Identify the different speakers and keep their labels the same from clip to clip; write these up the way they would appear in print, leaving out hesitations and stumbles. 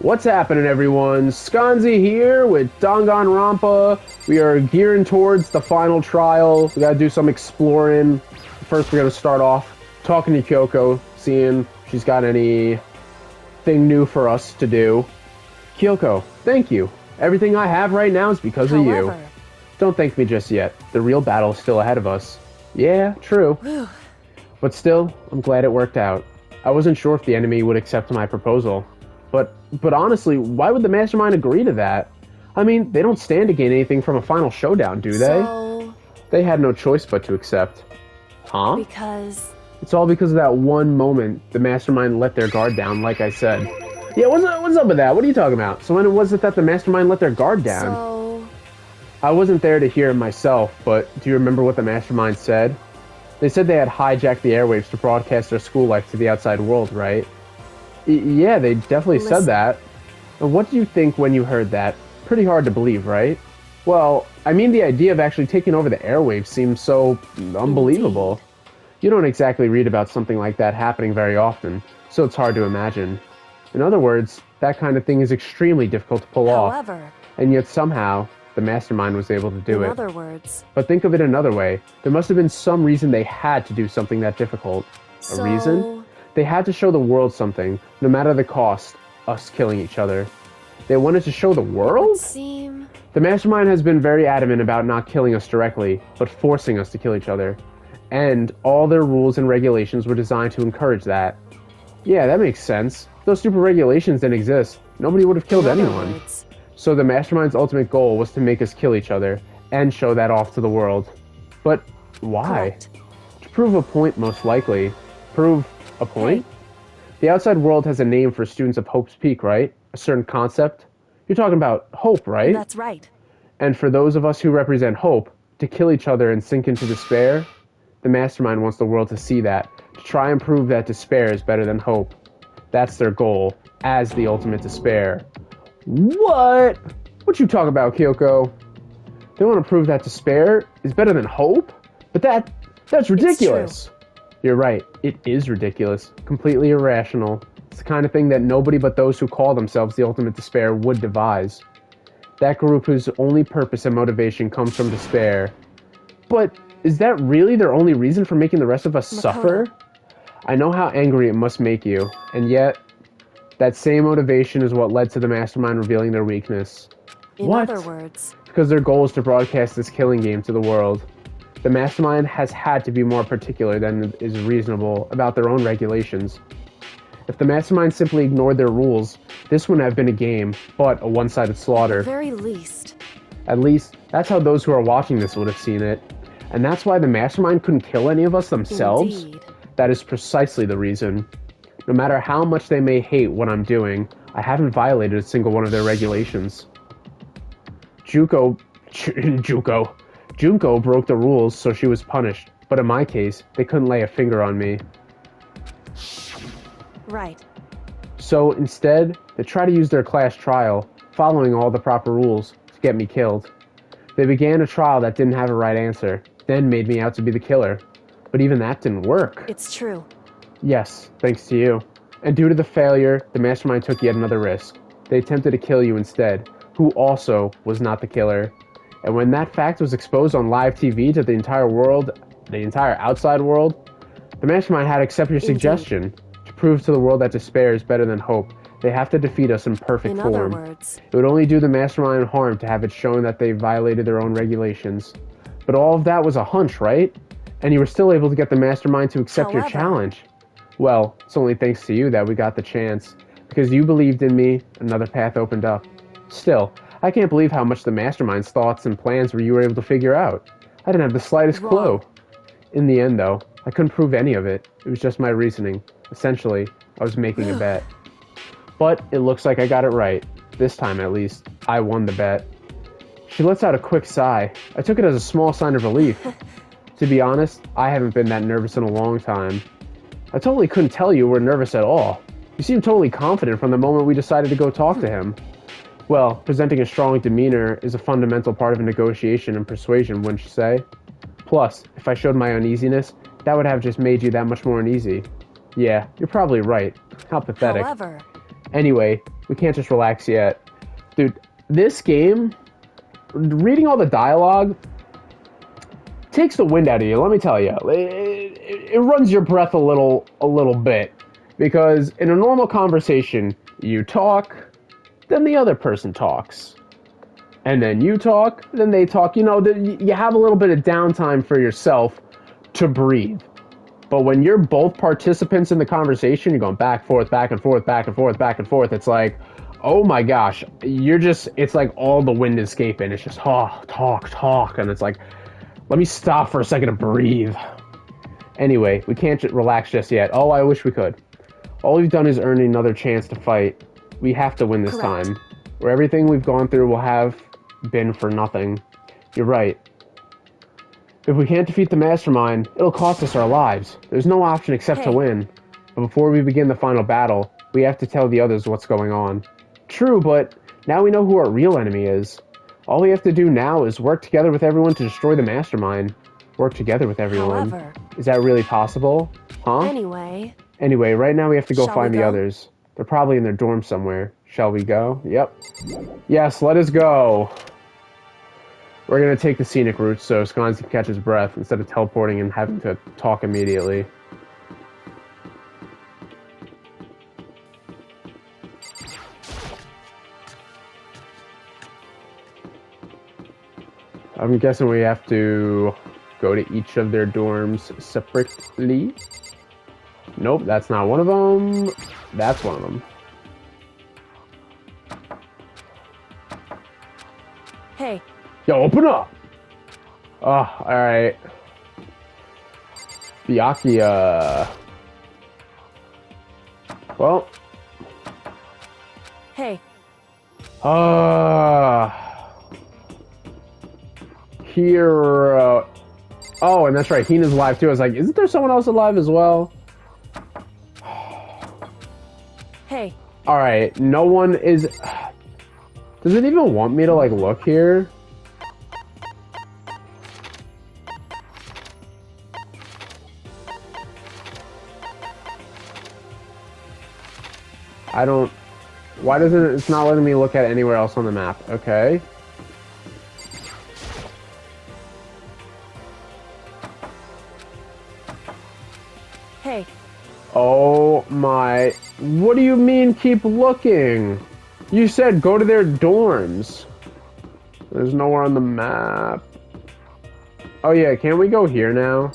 Speaker 1: What's happening, everyone? SconzE here with Danganronpa. We are gearing towards the final trial. We gotta do some exploring. First, we're gonna start off talking to Kyoko, seeing if she's got anything new for us to do. Kyoko, thank you. Everything I have right now is because of you. Don't thank me just yet. The real battle is still ahead of us. Yeah, true. But still, I'm glad it worked out. I wasn't sure if the enemy would accept my proposal. But honestly, why would the Mastermind agree to that? I mean, they don't stand to gain anything from a final showdown, do they?
Speaker 2: So...
Speaker 1: They had no choice but to accept. Huh?
Speaker 2: Because...
Speaker 1: It's all because of that one moment the Mastermind let their guard down, like I said. Yeah, what's up with that? What are you talking about? So when was it that the Mastermind let their guard down?
Speaker 2: So...
Speaker 1: I wasn't there to hear it myself, but do you remember what the Mastermind said? They said they had hijacked the airwaves to broadcast their school life to the outside world, right? Yeah, they definitely said that. And what do you think when you heard that? Pretty hard to believe, right? Well, I mean, the idea of actually taking over the airwaves seems so unbelievable.
Speaker 2: Indeed.
Speaker 1: You don't exactly read about something like that happening very often, so it's hard to imagine. In other words, that kind of thing is extremely difficult to pull off.
Speaker 2: However...
Speaker 1: And yet somehow, the Mastermind was able to do it.
Speaker 2: In other words...
Speaker 1: But think of it another way. There must have been some reason they had to do something that difficult. A reason? They had to show the world something, no matter the cost, us killing each other. They wanted to show the world? The Mastermind has been very adamant about not killing us directly, but forcing us to kill each other. And all their rules and regulations were designed to encourage that. Yeah, that makes sense. If those stupid regulations didn't exist, nobody would have killed anyone. So the Mastermind's ultimate goal was to make us kill each other, and show that off to the world. But why?
Speaker 2: Correct.
Speaker 1: To prove a point, most likely. Prove a point?
Speaker 2: Hey.
Speaker 1: The outside world has a name for students of Hope's Peak, right? A certain concept? You're talking about hope, right?
Speaker 2: That's right.
Speaker 1: And for those of us who represent hope, to kill each other and sink into despair, the Mastermind wants the world to see that, to try and prove that despair is better than hope. That's their goal, as the ultimate despair. What? What you talking about, Kyoko? They want to prove that despair is better than hope? But that's ridiculous. You're right, it is ridiculous, completely irrational. It's the kind of thing that nobody but those who call themselves the ultimate despair would devise. That group whose only purpose and motivation comes from despair. But is that really their only reason for making the rest of us suffer? I know how angry it must make you, and yet, that same motivation is what led to the Mastermind revealing their weakness.
Speaker 2: In other words...
Speaker 1: Because their goal is to broadcast this killing game to the world. The Mastermind has had to be more particular than is reasonable about their own regulations. If the Mastermind simply ignored their rules, this wouldn't have been a game, but a one-sided slaughter.
Speaker 2: At the very least.
Speaker 1: At least, that's how those who are watching this would have seen it. And that's why the Mastermind couldn't kill any of us themselves?
Speaker 2: Indeed.
Speaker 1: That is precisely the reason. No matter how much they may hate what I'm doing, I haven't violated a single one of their regulations. Junko broke the rules, so she was punished. But in my case, they couldn't lay a finger on me.
Speaker 2: Right.
Speaker 1: So instead, they try to use their class trial, following all the proper rules, to get me killed. They began a trial that didn't have a right answer, then made me out to be the killer. But even that didn't work.
Speaker 2: It's true.
Speaker 1: Yes, thanks to you. And due to the failure, the Mastermind took yet another risk. They attempted to kill you instead, who also was not the killer. And when that fact was exposed on live TV to the entire world, the entire outside world, the Mastermind had to accept your suggestion. To prove to the world that despair is better than hope, they have to defeat us in perfect form.
Speaker 2: In other words...
Speaker 1: It would only do the Mastermind harm to have it shown that they violated their own regulations. But all of that was a hunch, right? And you were still able to get the Mastermind to accept your challenge. Well, it's only thanks to you that we got the chance. Because you believed in me, another path opened up. Still, I can't believe how much the Mastermind's thoughts and plans you were able to figure out. I didn't have the slightest clue. In the end, though, I couldn't prove any of it. It was just my reasoning. Essentially, I was making a bet. But it looks like I got it right. This time, at least, I won the bet. She lets out a quick sigh. I took it as a small sign of relief. To be honest, I haven't been that nervous in a long time. I totally couldn't tell you were nervous at all. You seemed totally confident from the moment we decided to go talk to him. Well, presenting a strong demeanor is a fundamental part of a negotiation and persuasion, wouldn't you say? Plus, if I showed my uneasiness, that would have just made you that much more uneasy. Yeah, you're probably right. How pathetic.
Speaker 2: However...
Speaker 1: Anyway, we can't just relax yet. Dude, this game, reading all the dialogue, takes the wind out of you, let me tell you. It runs your breath a little bit. Because in a normal conversation, you talk, then the other person talks. And then you talk, then they talk. You know, you have a little bit of downtime for yourself to breathe. But when you're both participants in the conversation, you're going back, forth, back and forth, back and forth, back and forth. It's like, oh my gosh, it's like all the wind is escaping. It's just talk. And it's like, let me stop for a second to breathe. Anyway, we can't relax just yet. Oh, I wish we could. All we've done is earn another chance to fight. We have to win this time. Where everything we've gone through will have been for nothing. You're right. If we can't defeat the mastermind, it'll cost us our lives. There's no option except to win. But before we begin the final battle, we have to tell the others what's going on. True, but now we know who our real enemy is. All we have to do now is work together with everyone to destroy the mastermind. Work together with everyone.
Speaker 2: However,
Speaker 1: is that really possible? Huh? Anyway, right now we have to go find the others. They're probably in their dorm somewhere. Shall we go? Yep. Yes, let us go. We're going to take the scenic route so SconzE can catch his breath instead of teleporting and having to talk immediately. I'm guessing we have to go to each of their dorms separately. Nope, that's not one of them. That's one of them.
Speaker 2: Hey.
Speaker 1: Yo, open up! Oh, alright. Byakuya. Well.
Speaker 2: Hey.
Speaker 1: Here. Oh, and that's right, Hina's alive too. I was like, isn't there someone else alive as well?
Speaker 2: Hey.
Speaker 1: Alright, no one is... Does it even want me to, like, look here? I don't... Why doesn't it... It's not letting me look at anywhere else on the map. Okay.
Speaker 2: Hey.
Speaker 1: Oh my... What do you mean keep looking? You said go to their dorms. There's nowhere on the map. Oh yeah, can't we go here now?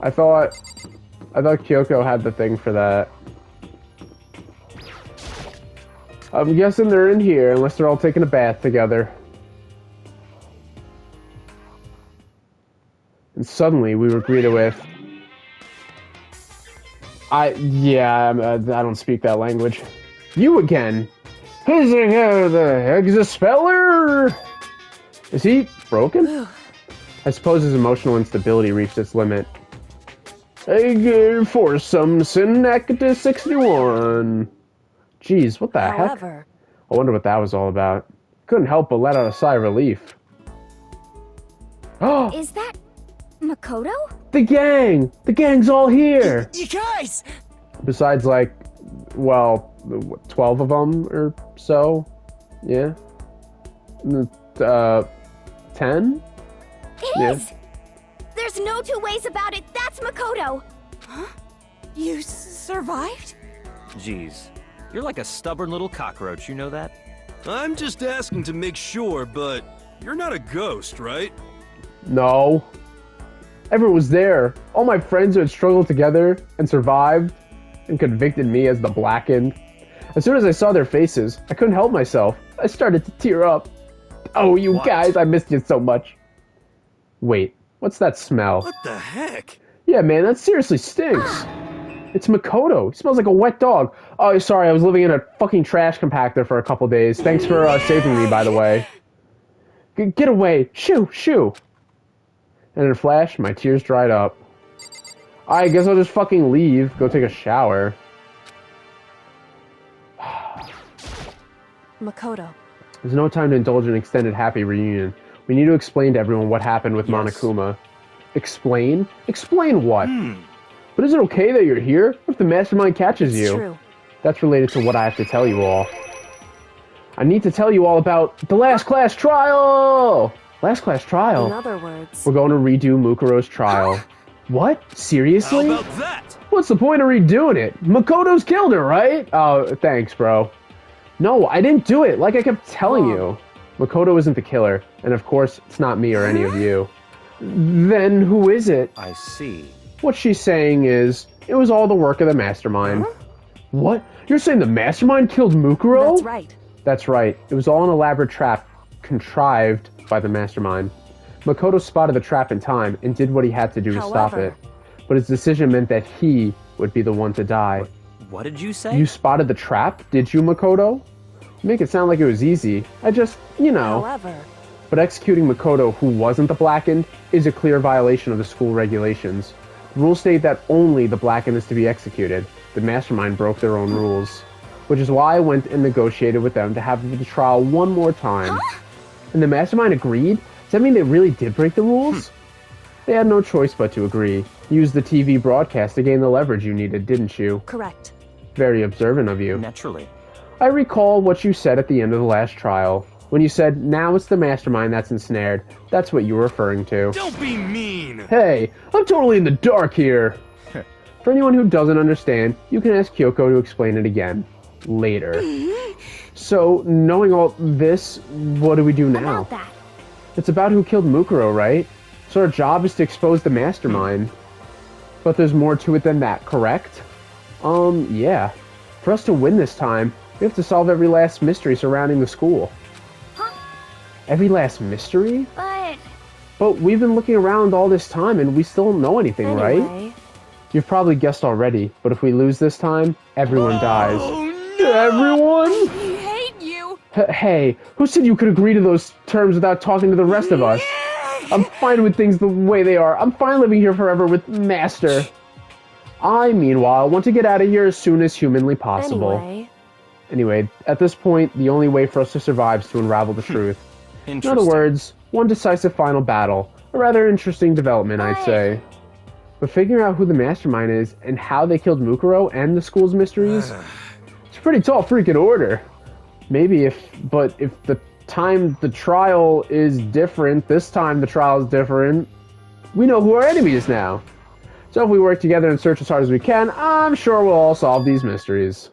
Speaker 1: I thought Kyoko had the thing for that. I'm guessing they're in here, unless they're all taking a bath together. And suddenly, we were greeted with... I don't speak that language. You again? The heck is a speller? Is he broken? I suppose his emotional instability reached its limit. For some Synecta 61. Jeez, what the heck? I wonder what that was all about. Couldn't help but let out a sigh of relief. Oh!
Speaker 3: Is that Makoto?
Speaker 1: The gang! The gang's all here!
Speaker 4: You guys!
Speaker 1: Besides, like, well, 12 of them or so? Yeah? 10?
Speaker 3: It is! There's no two ways about it, that's Makoto!
Speaker 4: Huh? You survived?
Speaker 5: Jeez, you're like a stubborn little cockroach, you know that?
Speaker 6: I'm just asking to make sure, but you're not a ghost, right?
Speaker 1: No. Everyone was there. All my friends who had struggled together and survived and convicted me as the blackened. As soon as I saw their faces, I couldn't help myself. I started to tear up. Oh, you guys, I missed you so much. Wait, what's that smell?
Speaker 6: What the heck?
Speaker 1: Yeah, man, that seriously stinks. It's Makoto. He smells like a wet dog. Oh, sorry, I was living in a fucking trash compactor for a couple days. Thanks for saving me, by the way. Get away. Shoo, shoo. And in a flash, my tears dried up. I guess I'll just fucking leave, go take a shower.
Speaker 2: Makoto.
Speaker 1: There's no time to indulge in an extended happy reunion. We need to explain to everyone what happened with Monokuma. Explain? Explain what? But is it okay that you're here? What if the mastermind catches
Speaker 2: It's
Speaker 1: you.
Speaker 2: true.
Speaker 1: That's related to what I have to tell you all. I need to tell you all about the last class trial! Last class trial?
Speaker 2: In other words,
Speaker 1: We're going to redo Mukuro's trial. What?
Speaker 6: How
Speaker 1: Seriously?
Speaker 6: about that?
Speaker 1: What's the point of redoing it? Makoto's killed her, right? Oh, thanks, bro. No, I didn't do it, like I kept telling you. Makoto isn't the killer, and of course, it's not me or any of you. Then who is it?
Speaker 5: I see.
Speaker 1: What she's saying is, it was all the work of the mastermind. What? You're saying the mastermind killed Mukuro?
Speaker 2: that's right.
Speaker 1: That's right. It was all an elaborate trap contrived by the mastermind. Makoto spotted the trap in time and did what he had to do to stop
Speaker 2: However-
Speaker 1: it. But his decision meant that he would be the one to die.
Speaker 5: What did you say?
Speaker 1: You spotted the trap, did you, Makoto? You make it sound like it was easy. I just,
Speaker 2: However,
Speaker 1: But executing Makoto, who wasn't the Blackened, is a clear violation of the school regulations. The rules state that only the Blackened is to be executed. The mastermind broke their own rules. Which is why I went and negotiated with them to have the trial one more time. And the mastermind agreed? Does that mean they really did break the rules? They had no choice but to agree. You used the TV broadcast to gain the leverage you needed, didn't you?
Speaker 2: correct.
Speaker 1: Very observant of you.
Speaker 5: Naturally.
Speaker 1: I recall what you said at the end of the last trial. When you said, now it's the mastermind that's ensnared. That's what you were referring to.
Speaker 6: Don't be mean!
Speaker 1: Hey, I'm totally in the dark here. For anyone who doesn't understand, you can ask Kyoko to explain it again. Later. So, knowing all this, what do we do now?
Speaker 3: About that.
Speaker 1: It's about who killed Mukuro, right? So our job is to expose the mastermind. But there's more to it than that, correct? Yeah. For us to win this time, we have to solve every last mystery surrounding the school.
Speaker 3: Huh?
Speaker 1: Every last mystery?
Speaker 3: But
Speaker 1: But we've been looking around all this time and we still don't know anything, right?
Speaker 2: Anyway,
Speaker 1: You've probably guessed already, but if we lose this time, everyone dies.
Speaker 6: Oh,
Speaker 1: Everyone?
Speaker 4: I hate you.
Speaker 1: Hey, who said you could agree to those terms without talking to the rest of us? I'm fine with things the way they are. I'm fine living here forever with Master. I, meanwhile, want to get out of here as soon as humanly possible. Anyway, at this point, the only way for us to survive is to unravel the truth. In
Speaker 5: Interesting.
Speaker 1: other words, one decisive final battle. A rather interesting development, I'd say. But figuring out who the mastermind is and how they killed Mukuro and the school's mysteries, it's a pretty tall freaking order. Maybe if the time the trial is different, this time the trial is different, we know who our enemy is now. So if we work together and search as hard as we can, I'm sure we'll all solve these mysteries.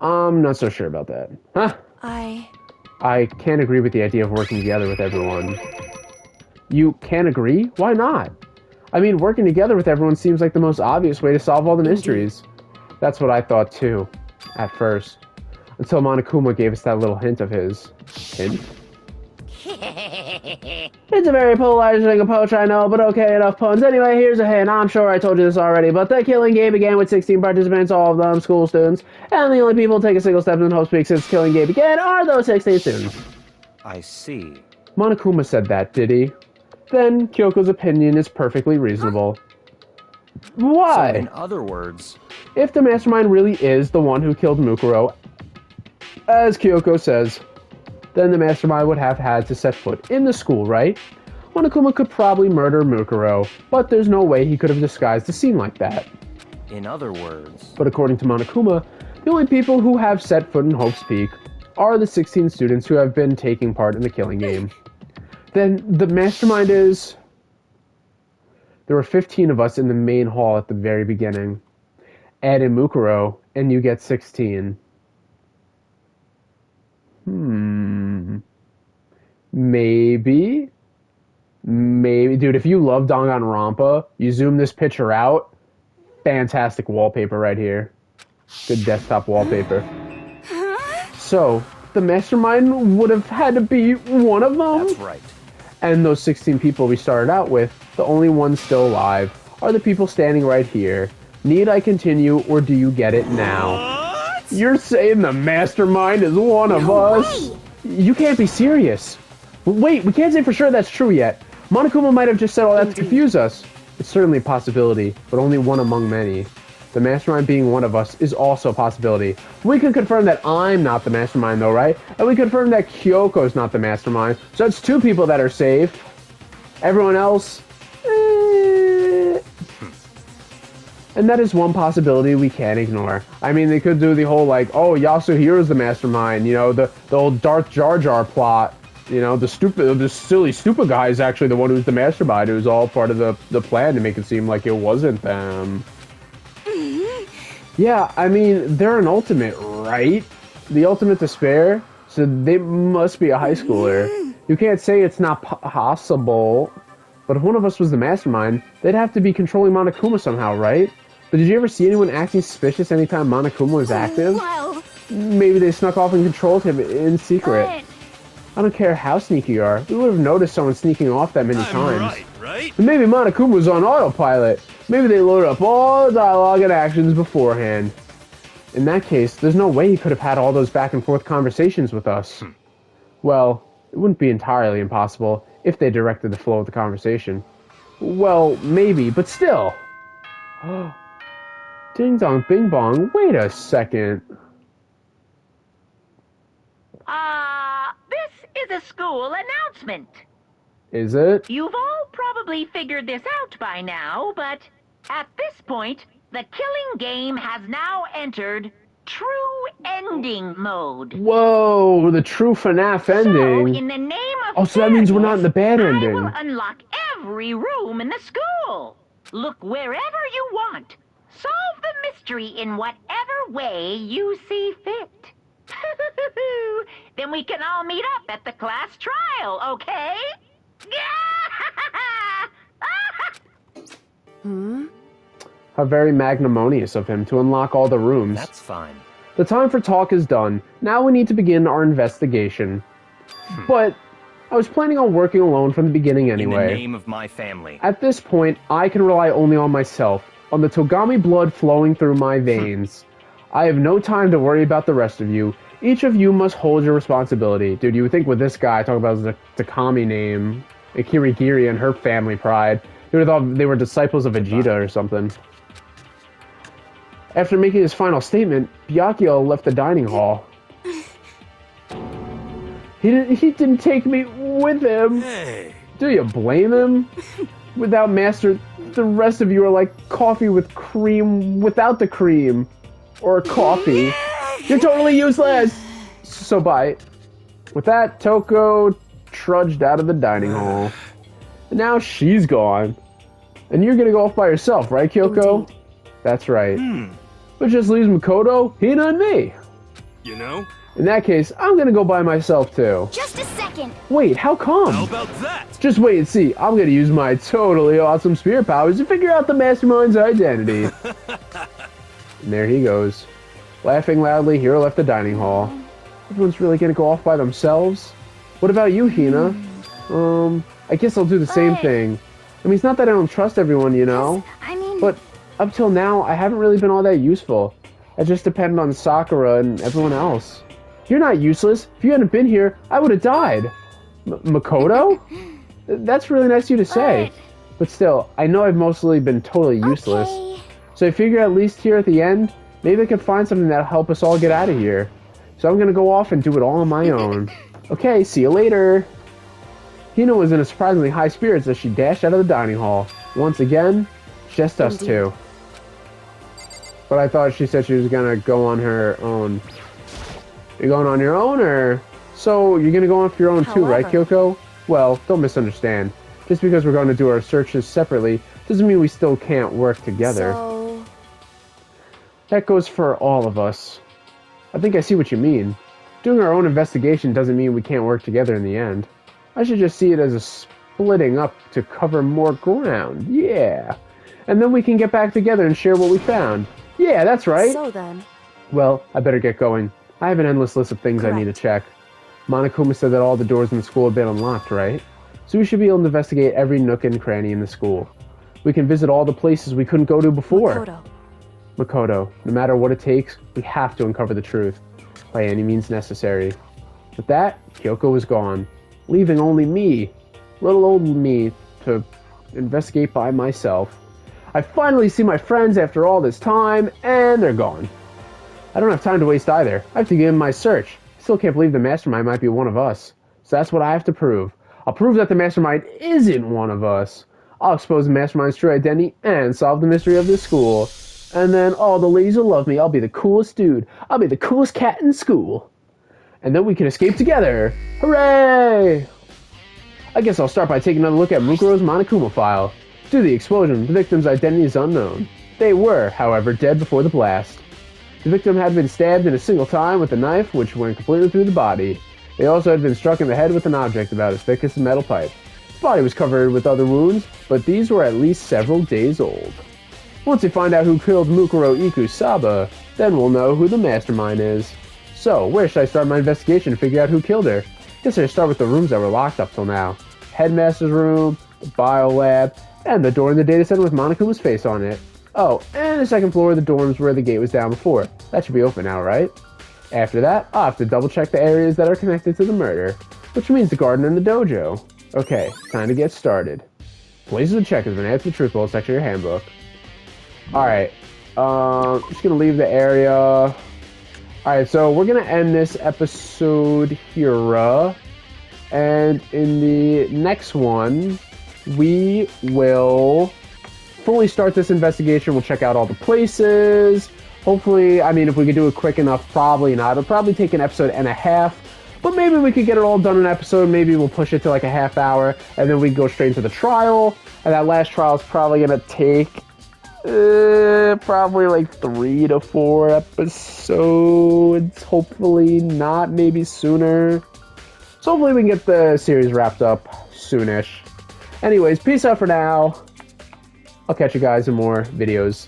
Speaker 1: I'm not so sure about that. Huh? I can't agree with the idea of working together with everyone. You can't agree? Why not? I mean, working together with everyone seems like the most obvious way to solve all the mysteries. That's what I thought too, at first. Until Monokuma gave us that little hint of his. Hint? It's a very polarizing approach, I know, but okay, enough puns. Anyway, here's a hint. I'm sure I told you this already, but the killing game began with 16 participants, all of them school students, and the only people to take a single step in hope speak since killing game began are those 16 students.
Speaker 5: I see.
Speaker 1: Monokuma said that, did he? Then Kyoko's opinion is perfectly reasonable. Why?
Speaker 5: So in other words,
Speaker 1: If the mastermind really is the one who killed Mukuro, as Kyoko says, then the mastermind would have had to set foot in the school, right? Monokuma could probably murder Mukuro, but there's no way he could have disguised a scene like that.
Speaker 5: in other words,
Speaker 1: But according to Monokuma, the only people who have set foot in Hope's Peak are the 16 students who have been taking part in the killing game. Then the mastermind is... There were 15 of us in the main hall at the very beginning. Add in Mukuro, and you get 16. Maybe? Maybe. Dude, if you love Danganronpa, you zoom this picture out, fantastic wallpaper right here. Good desktop wallpaper. So, the mastermind would have had to be one of them?
Speaker 5: that's right.
Speaker 1: And those 16 people we started out with, the only ones still alive, are the people standing right here. Need I continue, or do you get it now? You're saying the mastermind is one of us? You can't be serious. Wait, we can't say for sure that's true yet. Monokuma might have just said all that to confuse us. It's certainly a possibility, but only one among many. The mastermind being one of us is also a possibility. We can confirm that I'm not the mastermind though, right? And we confirm that Kyoko's not the mastermind. So that's 2 people that are safe. Everyone else... And that is one possibility we can't ignore. I mean, they could do the whole, like, oh, Yasuhiro's the mastermind, you know, the old Darth Jar Jar plot. You know, the silly, stupid guy is actually the one who's the mastermind. It was all part of the plan to make it seem like it wasn't them. Yeah, I mean, they're an ultimate, right? The ultimate to spare, so they must be a high schooler. You can't say it's not possible. But if one of us was the mastermind, they'd have to be controlling Monokuma somehow, right? But did you ever see anyone acting suspicious anytime Monokuma was active?
Speaker 3: Well,
Speaker 1: Maybe they snuck off and controlled him in secret.
Speaker 3: but...
Speaker 1: I don't care how sneaky you are. We would have noticed someone sneaking off that many times.
Speaker 6: Right?
Speaker 1: And maybe Monokuma was on autopilot. Maybe they loaded up all the dialogue and actions beforehand. In that case, there's no way he could have had all those back and forth conversations with us. Well, it wouldn't be entirely impossible if they directed the flow of the conversation. Well, maybe, but still. Ding dong bing bong, wait a second.
Speaker 7: This is a school announcement.
Speaker 1: Is it?
Speaker 7: You've all probably figured this out by now, but at this point, the killing game has now entered true ending mode.
Speaker 1: Whoa, the true FNAF
Speaker 7: So,
Speaker 1: ending.
Speaker 7: in the name of
Speaker 1: Oh, so that means we're not in the bad
Speaker 7: I
Speaker 1: ending.
Speaker 7: will unlock every room in the school. Look wherever you want. Solve the mystery in whatever way you see fit. Then we can all meet up at the class trial, okay?
Speaker 1: How very magnanimous of him to unlock all the rooms.
Speaker 5: That's fine.
Speaker 1: The time for talk is done. Now we need to begin our investigation. But I was planning on working alone from the beginning anyway.
Speaker 5: In the name of my family.
Speaker 1: At this point, I can rely only on myself, on the Togami blood flowing through my veins. I have no time to worry about the rest of you. Each of you must hold your responsibility. Dude, you would think with this guy, talking about his Takami name, Kirigiri and her family pride, you would have thought they were disciples of Vegeta or something. After making his final statement, Byakuya left the dining hall. He didn't take me with him.
Speaker 6: Hey.
Speaker 1: Do you blame him? Without Master, the rest of you are like coffee with cream without the cream. Or coffee. You're totally useless! So bye. With that, Toko trudged out of the dining hall. And now she's gone. And you're gonna go off by yourself, right, Kyoko?
Speaker 2: Indeed.
Speaker 1: That's right. Which just leaves Makoto, Hina, and me.
Speaker 6: You know?
Speaker 1: In that case, I'm gonna go by myself too.
Speaker 3: Just a second.
Speaker 1: Wait, how come?
Speaker 6: How about that?
Speaker 1: Just wait and see. I'm gonna use my totally awesome spirit powers to figure out the mastermind's identity. And there he goes. Laughing loudly, Hiro left the dining hall. Everyone's really gonna go off by themselves? What about you, Hina? I guess I'll do the same
Speaker 3: But-
Speaker 1: thing. I mean, it's not that I don't trust everyone, you know?
Speaker 3: I mean...
Speaker 1: But up till now, I haven't really been all that useful. I just depend on Sakura and everyone else. You're not useless. If you hadn't been here, I would have died. Makoto? That's really nice of you to say. But still, I know I've mostly been totally useless.
Speaker 3: Okay.
Speaker 1: So I figure at least here at the end, maybe I can find something that'll help us all get out of here. So I'm gonna go off and do it all on my own. Okay, see you later. Hina was in a surprisingly high spirits as she dashed out of the dining hall. Once again, just us
Speaker 2: Indeed.
Speaker 1: two. But I thought she said she was gonna go on her own. You're going on your own, or? So you're gonna go on for your own too, right,
Speaker 2: However-
Speaker 1: Kyoko? Well, don't misunderstand. Just because we're going to do our searches separately doesn't mean we still can't work together.
Speaker 2: So...
Speaker 1: That goes for all of us. I think I see what you mean. Doing our own investigation doesn't mean we can't work together in the end. I should just see it as a splitting up to cover more ground. Yeah. And then we can get back together and share what we found. Yeah, that's right.
Speaker 2: So then...
Speaker 1: Well, I better get going. I have an endless list of things I need to check. Monokuma said that all the doors in the school have been unlocked, right? So we should be able to investigate every nook and cranny in the school. We can visit all the places we couldn't go to before.
Speaker 2: Makoto.
Speaker 1: Makoto, no matter what it takes, we have to uncover the truth, by any means necessary. With that, Kyoko was gone, leaving only me, little old me, to investigate by myself. I finally see my friends after all this time, and they're gone. I don't have time to waste either. I have to begin my search. I still can't believe the mastermind might be one of us. So that's what I have to prove. I'll prove that the mastermind isn't one of us. I'll expose the mastermind's true identity and solve the mystery of this school. And then all the ladies will love me. I'll be the coolest dude. I'll be the coolest cat in school. And then we can escape together. Hooray! I guess I'll start by taking another look at Mukuro's Monokuma file. Due to the explosion, the victim's identity is unknown. They were, however, dead before the blast. The victim had been stabbed in a single time with a knife, which went completely through the body. They also had been struck in the head with an object about as thick as a metal pipe. His body was covered with other wounds, but these were at least several days old. Once we find out who killed Mukuro Ikusaba, then we'll know who the mastermind is. So, where should I start my investigation to figure out who killed her? Guess I should start with the rooms that were locked up till now. Headmaster's room, the biolab, and the door in the data center with Monokuma's face on it. Oh, and the second floor of the dorms where the gate was down before. That should be open now, right? After that, I'll have to double check the areas that are connected to the murder, which means the garden and the dojo. Okay, time to get started. Places to check has been added to the truth bullet section of your handbook. Alright, just gonna leave the area. Alright, so we're gonna end this episode here, and in the next one, we will fully start this investigation. We'll check out all the places. Hopefully, I mean, if we could do it quick enough, probably not. It'll probably take an episode and a half, but maybe we could get it all done in an episode. Maybe we'll push it to like a half hour, and then we can go straight into the trial, and that last trial is probably gonna take probably like 3 to 4 episodes. Hopefully not, maybe sooner. So hopefully we can get the series wrapped up soonish. Anyways, peace out for now. I'll catch you guys in more videos.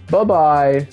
Speaker 1: Bye-bye.